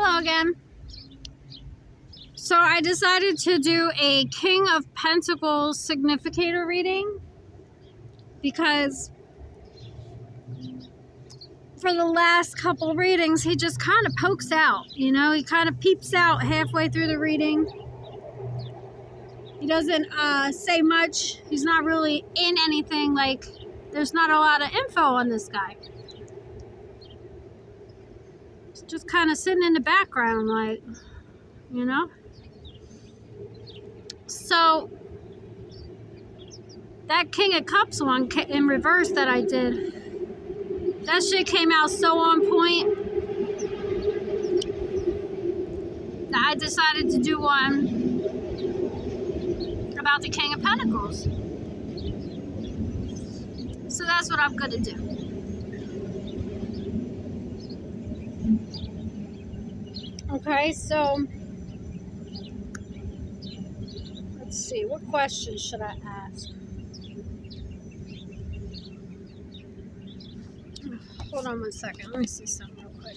Hello again. So I decided to do a King of Pentacles Significator reading because for the last couple readings he just kind of pokes out, you know, he kind of peeps out halfway through the reading. He doesn't say much. He's not really in anything, like there's not a lot of info on this guy. He's just kind of sitting in the background, like, you know. So that King of Cups one in reverse that I did, that shit came out so on point that I decided to do one about the King of Pentacles. So that's what I'm going to do. Okay, so let's see, what questions should I ask? Hold on one second. Let me see something real quick.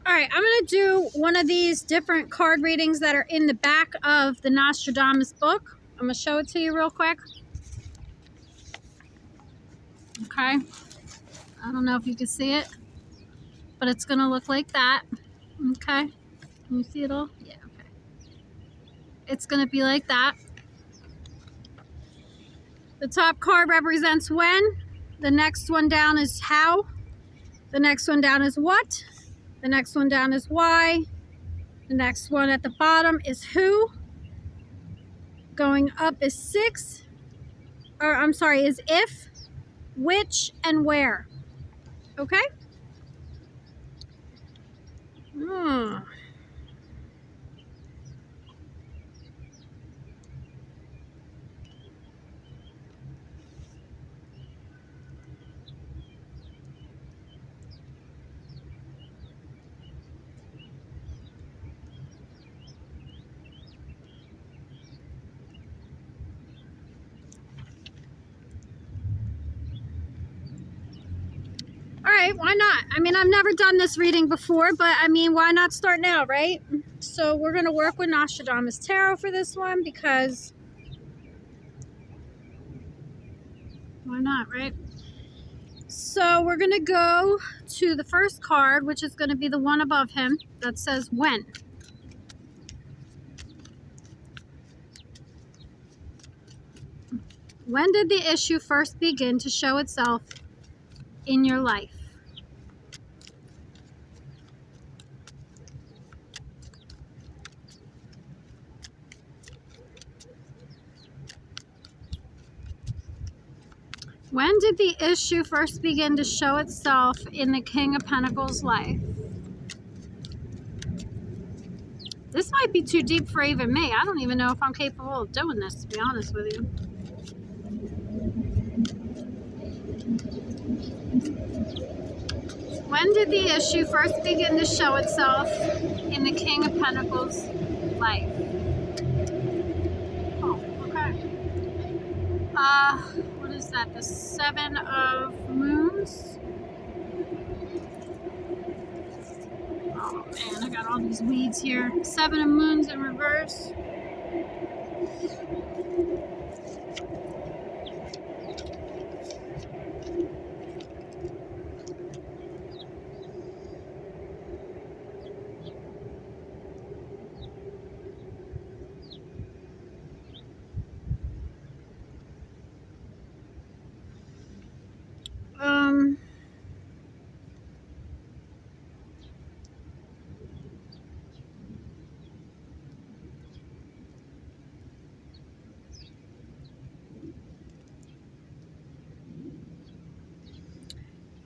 All right, I'm going to do one of these different card readings that are in the back of the Nostradamus book. I'm going to show it to you real quick. Okay. I don't know if you can see it, but it's going to look like that. Okay. Can you see it all? Yeah, okay. It's going to be like that. The top card represents when. The next one down is how. The next one down is what. The next one down is why. The next one at the bottom is who. Going up is six. Or I'm sorry, is if, which, and where. Okay? Alright, why not? I mean, I've never done this reading before, but I mean, why not start now, right? So we're going to work with Nostradamus Tarot for this one because why not, right? So we're going to go to the first card, which is going to be the one above him that says when. When did the issue first begin to show itself in your life? When did the issue first begin to show itself in the King of Pentacles' life? This might be too deep for even me. I don't even know if I'm capable of doing this, to be honest with you. When did the issue first begin to show itself in the King of Pentacles' life? Oh, okay. What is that? The Seven of Moons? Oh man, I got all these weeds here. Seven of Moons in reverse.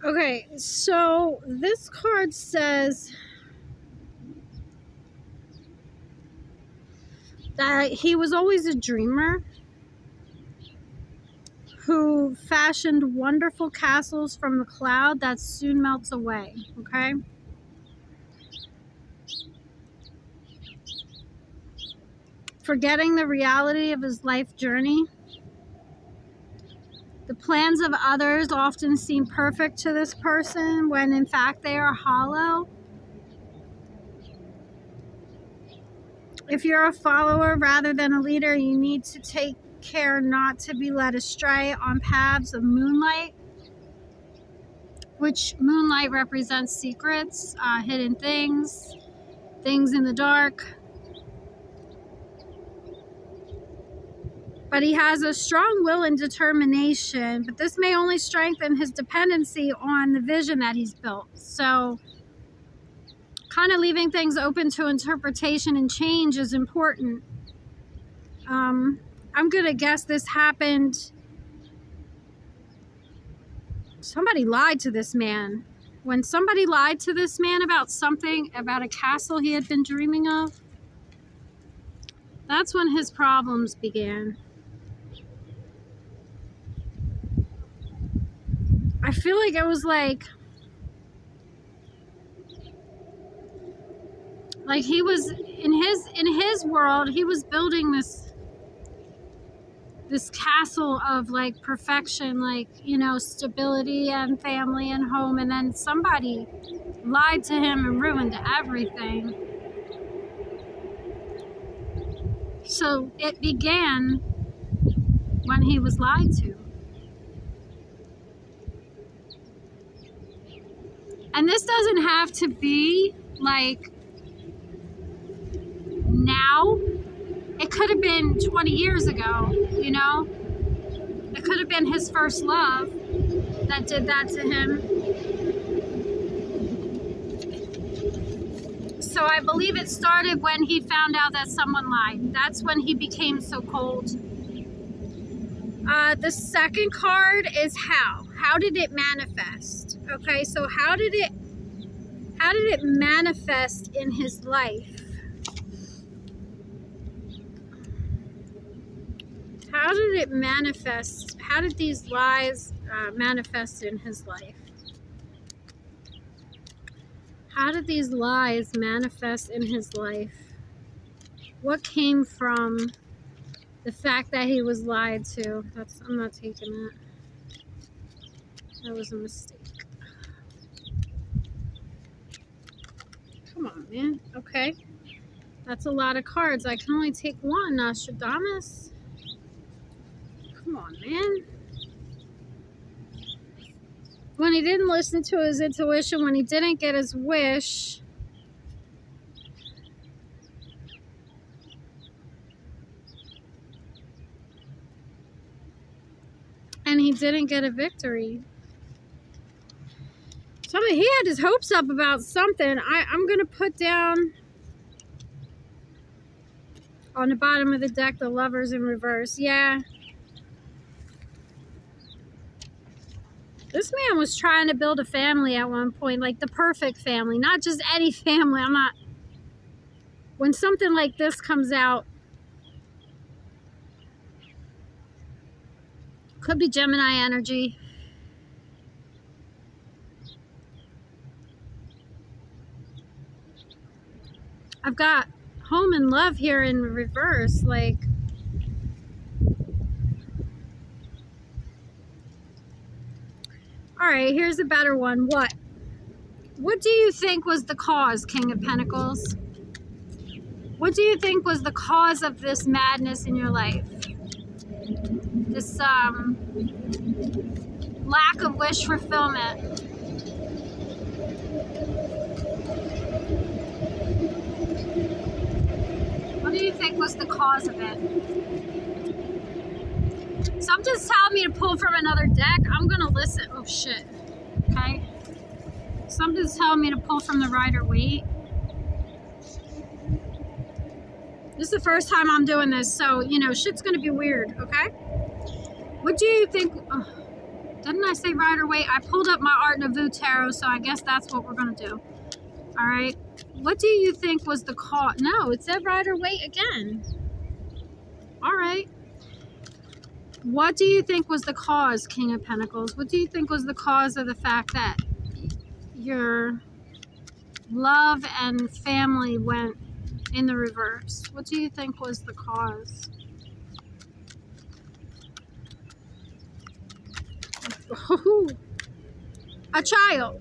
Okay, so this card says that he was always a dreamer. who fashioned wonderful castles from the cloud that soon melts away, okay? Forgetting the reality of his life journey. The plans of others often seem perfect to this person when in fact they are hollow. If you're a follower rather than a leader, you need to take care not to be led astray on paths of moonlight, which moonlight represents secrets, hidden things, things in the dark. But he has a strong will and determination, but this may only strengthen his dependency on the vision that he's built. So kind of leaving things open to interpretation and change is important. I'm going to guess this happened. Somebody lied to this man. When somebody lied to this man about something, about a castle he had been dreaming of, that's when his problems began. I feel like it was like he was in his world, he was building this castle of like perfection, like, you know, stability and family and home, and then somebody lied to him and ruined everything. So it began when he was lied to. And this doesn't have to be like now. It could have been 20 years ago, you know? It could have been his first love that did that to him. So I believe it started when he found out that someone lied. That's when he became so cold. The second card is how. How did it manifest? Okay, so how did it manifest in his life? How did it manifest? How did these lies manifest in his life? How did these lies manifest in his life? What came from the fact that he was lied to? I'm not taking that. That was a mistake. Come on, man. Okay. That's a lot of cards. I can only take one, Nostradamus. Come on, man. When he didn't listen to his intuition, when he didn't get his wish, and he didn't get a victory. He had his hopes up about something. I'm going to put down on the bottom of the deck the Lovers in reverse. Yeah. This man was trying to build a family at one point, like the perfect family, not just any family. When something like this comes out, could be Gemini energy. I've got home and love here in reverse, like. All right, here's a better one. What do you think was the cause, King of Pentacles? What do you think was the cause of this madness in your life? This lack of wish fulfillment. What do you think was the cause of it? Something's telling me to pull from another deck. I'm going to listen. Oh, shit. Okay. Something's telling me to pull from the Rider-Waite. This is the first time I'm doing this, so, you know, shit's going to be weird, okay? What do you think? Oh, didn't I say Rider-Waite? I pulled up my Art Nouveau Tarot, so I guess that's what we're going to do. All right. What do you think was the cause? No, it said Rider-Waite again. All right. What do you think was the cause, King of Pentacles? What do you think was the cause of the fact that your love and family went in the reverse? What do you think was the cause? A child.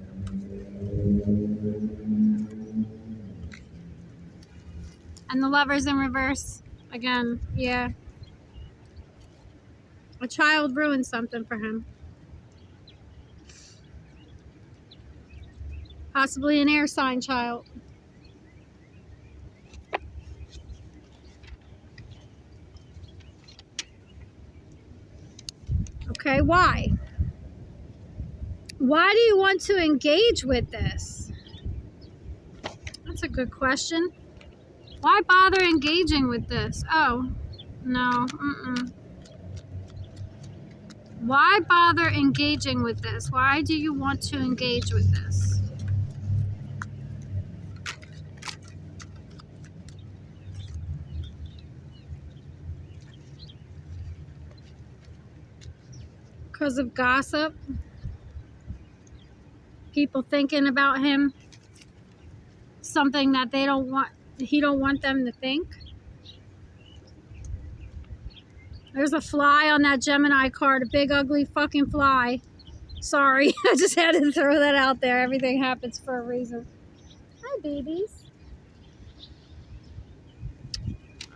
And the Lovers in reverse. Again, yeah. A child ruined something for him. Possibly an air sign child. Okay, why? Why do you want to engage with this? That's a good question. Why bother engaging with this? Oh, no. Why bother engaging with this? Why do you want to engage with this? Because of gossip? People thinking about him? Something that they don't want, he don't want them to think? There's a fly on that Gemini card, a big ugly fucking fly. Sorry, I just had to throw that out there. Everything happens for a reason. Hi, babies.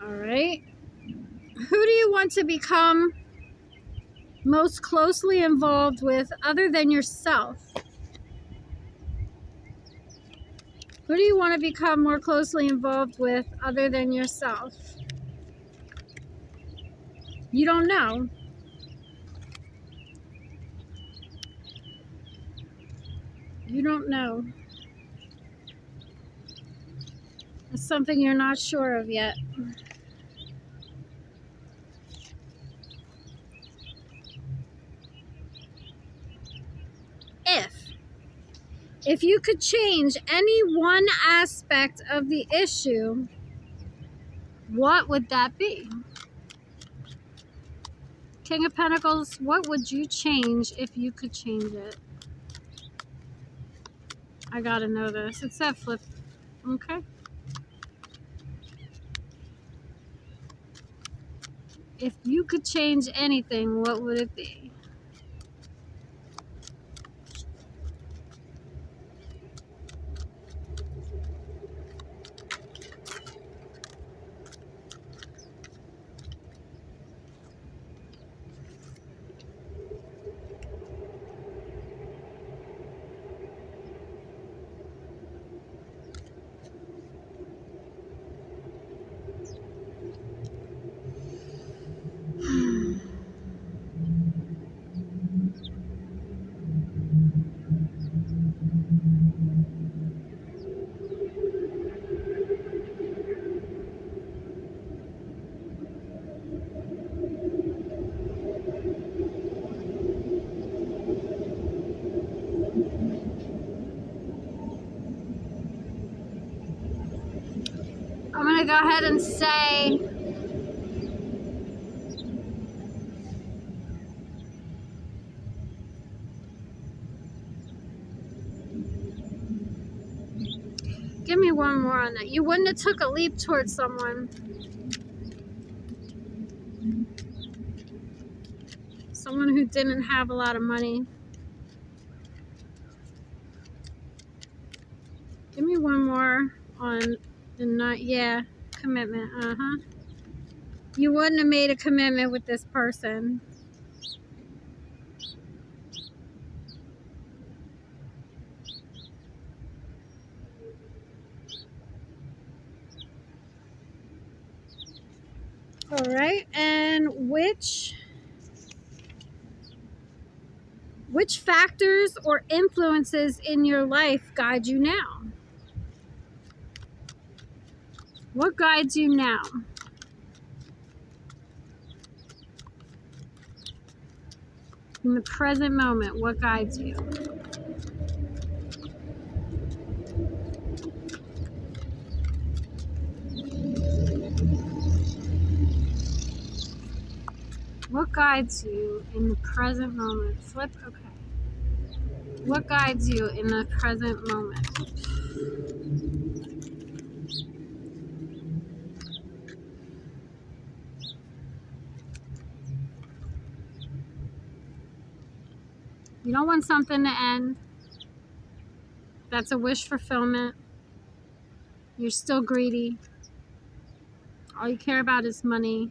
All right. Who do you want to become most closely involved with other than yourself? Who do you want to become more closely involved with other than yourself? You don't know. You don't know. It's something you're not sure of yet. If you could change any one aspect of the issue, what would that be? King of Pentacles, what would you change if you could change it? I gotta know this. It's that flip. Okay. If you could change anything, what would it be? I'm gonna go ahead and say give me one more on that. You wouldn't have took a leap towards someone. Someone who didn't have a lot of money. Give me one more on the not, yeah, commitment. You wouldn't have made a commitment with this person. All right, and which factors or influences in your life guide you now? What guides you now? In the present moment, what guides you? What guides you in the present moment? Flip, okay. What guides you in the present moment? You don't want something to end. That's a wish fulfillment. You're still greedy. All you care about is money.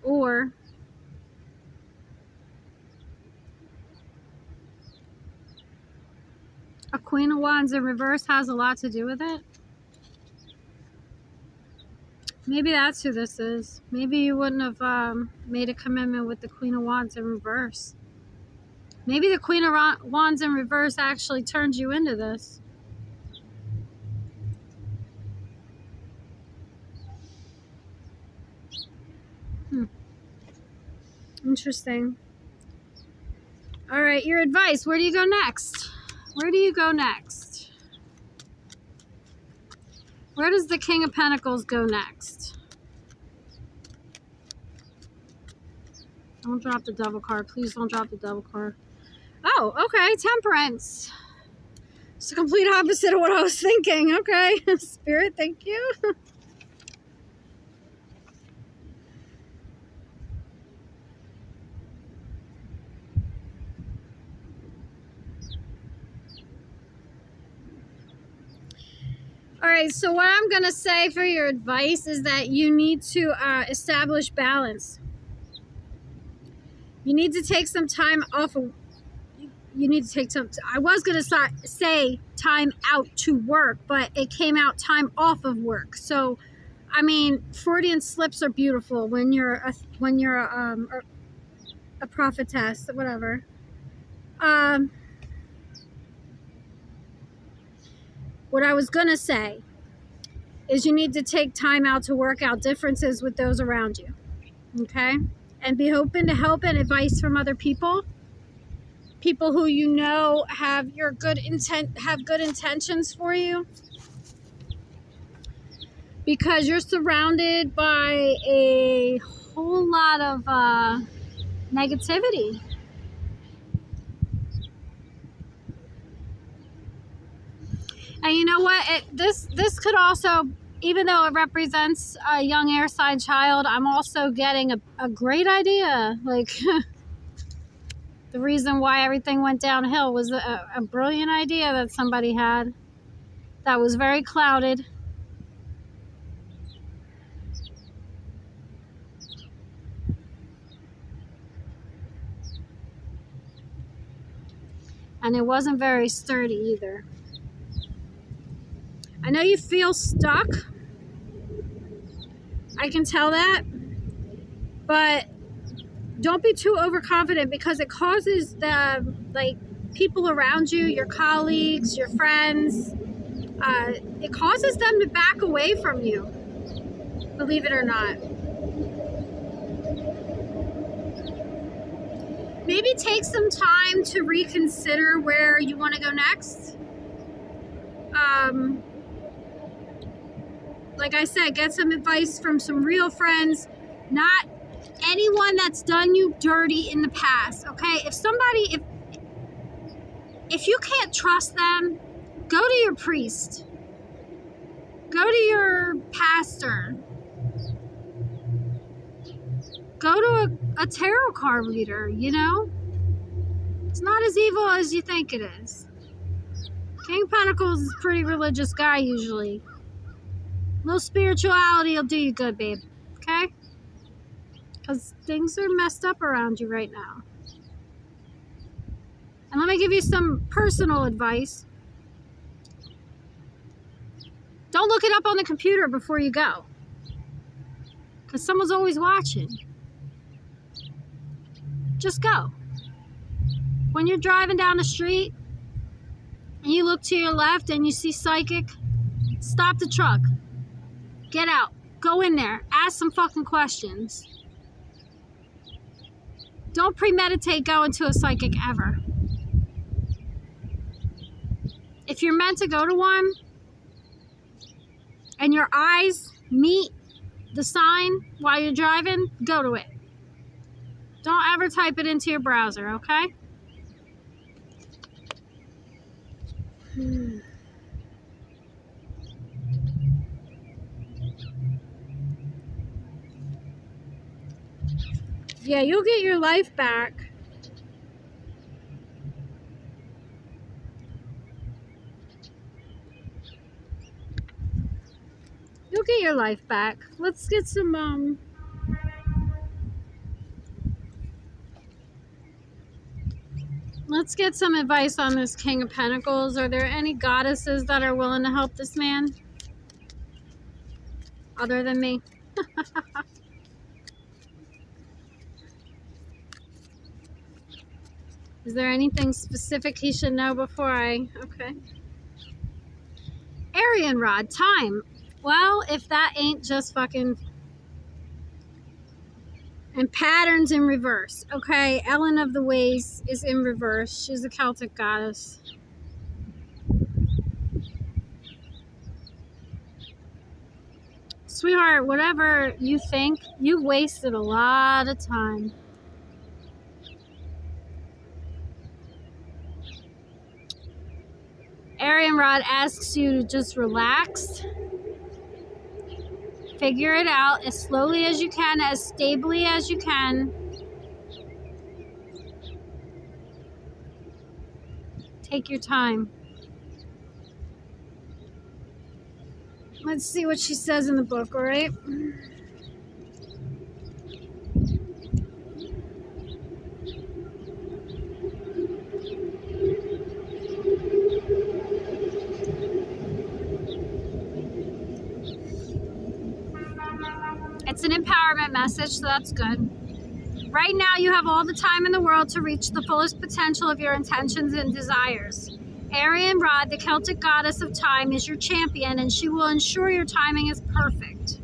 Or a Queen of Wands in reverse has a lot to do with it. Maybe that's who this is. Maybe you wouldn't have made a commitment with the Queen of Wands in reverse. Maybe the Queen of Wands in reverse actually turned you into this. Interesting. All right, your advice. Where do you go next? Where do you go next? Where does the King of Pentacles go next? Don't drop the Devil card. Please don't drop the Devil card. Oh, okay. Temperance. It's the complete opposite of what I was thinking. Okay. Spirit, thank you. All right, so what I'm going to say for your advice is that you need to establish balance. You need to take some time off of, you need to take some, I was going to say time out to work, but it came out time off of work. So, I mean, Freudian slips are beautiful when you're a prophetess, whatever. What I was going to say is you need to take time out to work out differences with those around you, okay? And be open to help and advice from other people who you know have good intentions for you, because you're surrounded by a whole lot of negativity. And you know what? This could also, even though it represents a young air sign child, I'm also getting a great idea. Like, the reason why everything went downhill was a brilliant idea that somebody had that was very clouded. And it wasn't very sturdy either. I know you feel stuck. I can tell that. But don't be too overconfident, because it causes people around you, your colleagues, your friends, it causes them to back away from you, believe it or not. Maybe take some time to reconsider where you want to go next. Like I said, get some advice from some real friends, not anyone that's done you dirty in the past, okay? If you can't trust them, go to your priest. Go to your pastor. Go to a tarot card reader, you know? It's not as evil as you think it is. King of Pentacles is a pretty religious guy usually. A little spirituality will do you good, babe. Okay? Because things are messed up around you right now. And let me give you some personal advice. Don't look it up on the computer before you go, because someone's always watching. Just go. When you're driving down the street and you look to your left and you see psychic, stop the truck. Get out. Go in there. Ask some fucking questions. Don't premeditate going to a psychic ever. If you're meant to go to one and your eyes meet the sign while you're driving, go to it. Don't ever type it into your browser, okay? Yeah, you'll get your life back. You'll get your life back. Let's get some, let's get some advice on this King of Pentacles. Are there any goddesses that are willing to help this man? Other than me? Is there anything specific he should know before I... Okay. Aryan Rod, time. Well, if that ain't just fucking... And patterns in reverse. Okay, Ellen of the Ways is in reverse. She's a Celtic goddess. Sweetheart, whatever you think, you've wasted a lot of time. Aryan Rod asks you to just relax. Figure it out as slowly as you can, as stably as you can. Take your time. Let's see what she says in the book, all right? It's an empowerment message, so that's good. Right now, you have all the time in the world to reach the fullest potential of your intentions and desires. Aryan Rod, the Celtic goddess of time, is your champion, and she will ensure your timing is perfect.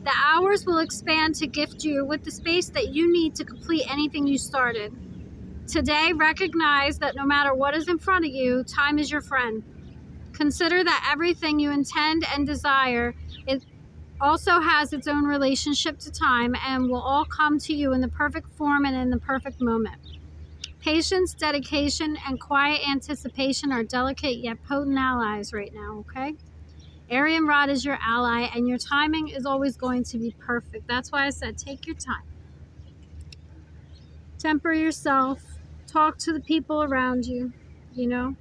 The hours will expand to gift you with the space that you need to complete anything you started. Today, recognize that no matter what is in front of you, time is your friend. Consider that everything you intend and desire also has its own relationship to time and will all come to you in the perfect form and in the perfect moment. Patience, dedication, and quiet anticipation are delicate yet potent allies right now, okay? Aryan Rod is your ally, and your timing is always going to be perfect. That's why I said take your time. Temper yourself. Talk to the people around you, you know?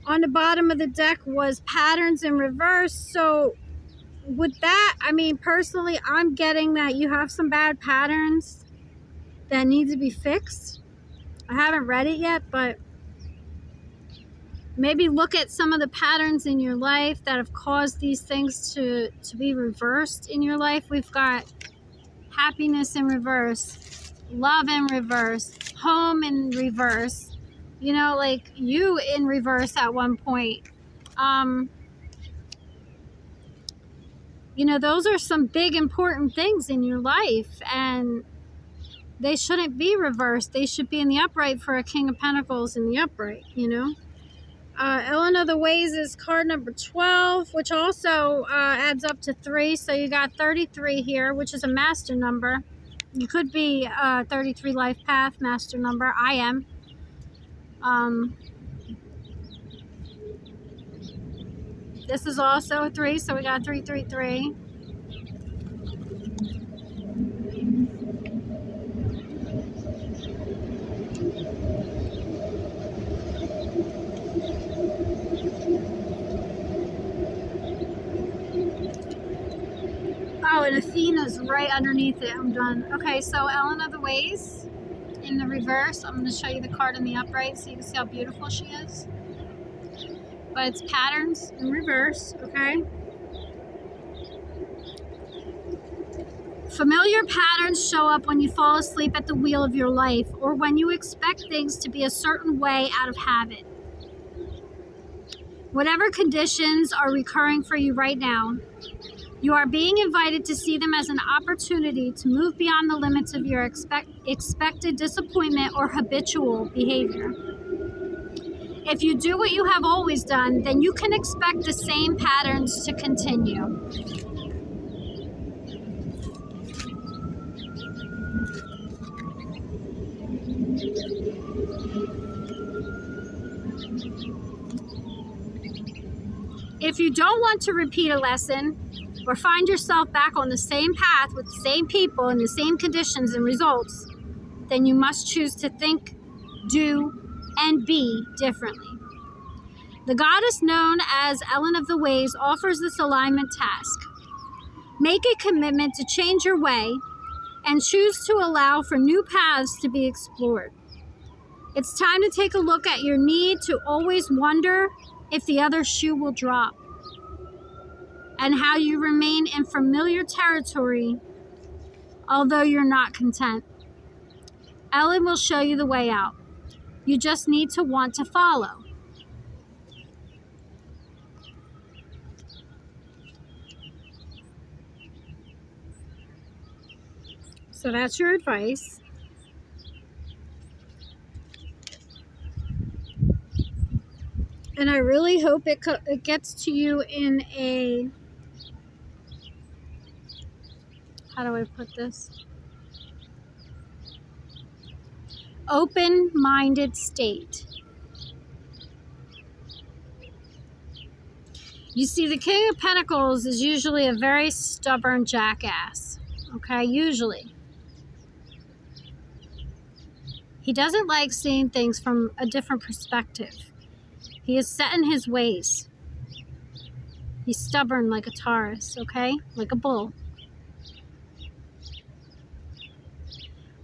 On the bottom of the deck was patterns in reverse, so with that, I mean, personally, I'm getting that you have some bad patterns that need to be fixed. I haven't read it yet, but maybe look at some of the patterns in your life that have caused these things to be reversed in your life. We've got happiness in reverse, love in reverse, home in reverse, you know, like you in reverse at one point. You know, those are some big important things in your life, and they shouldn't be reversed. They should be in the upright for a King of Pentacles in the upright, you know. Ellen of the Ways is card number 12, which also adds up to 3. So you got 33 here, which is a master number. You could be 33 life path master number. I am. This is also a 3, so we got 333. Oh, and Athena's right underneath it. I'm done. Okay, so Ellen of the Ways in the reverse. I'm going to show you the card in the upright so you can see how beautiful she is. But it's patterns in reverse, okay? Familiar patterns show up when you fall asleep at the wheel of your life or when you expect things to be a certain way out of habit. Whatever conditions are recurring for you right now, you are being invited to see them as an opportunity to move beyond the limits of your expected disappointment or habitual behavior. If you do what you have always done, then you can expect the same patterns to continue. If you don't want to repeat a lesson or find yourself back on the same path with the same people and the same conditions and results, then you must choose to think, do, and be differently. The goddess known as Ellen of the Ways offers this alignment task. Make a commitment to change your way and choose to allow for new paths to be explored. It's time to take a look at your need to always wonder if the other shoe will drop, and how you remain in familiar territory although you're not content. Ellen will show you the way out. You just need to want to follow. So that's your advice. And I really hope it gets to you in a, how do I put this? Open-minded state. You see, the King of Pentacles is usually a very stubborn jackass. Okay, usually. He doesn't like seeing things from a different perspective. He is set in his ways. He's stubborn like a Taurus, okay? Like a bull.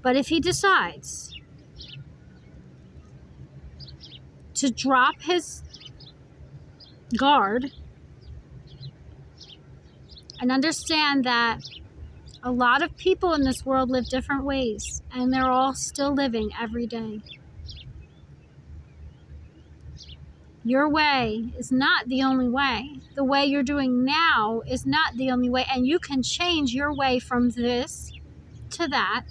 But if he decides to drop his guard and understand that a lot of people in this world live different ways, and they're all still living every day. Your way is not the only way. The way you're doing now is not the only way, and you can change your way from this to that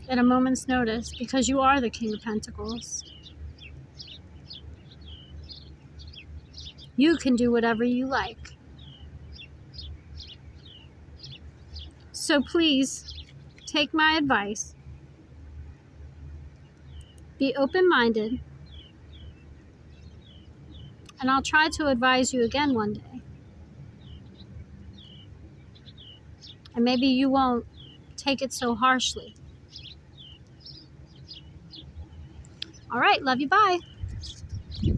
at a moment's notice, because you are the King of Pentacles. You can do whatever you like. So please, take my advice. Be open-minded. And I'll try to advise you again one day. And maybe you won't take it so harshly. All right, love you, bye.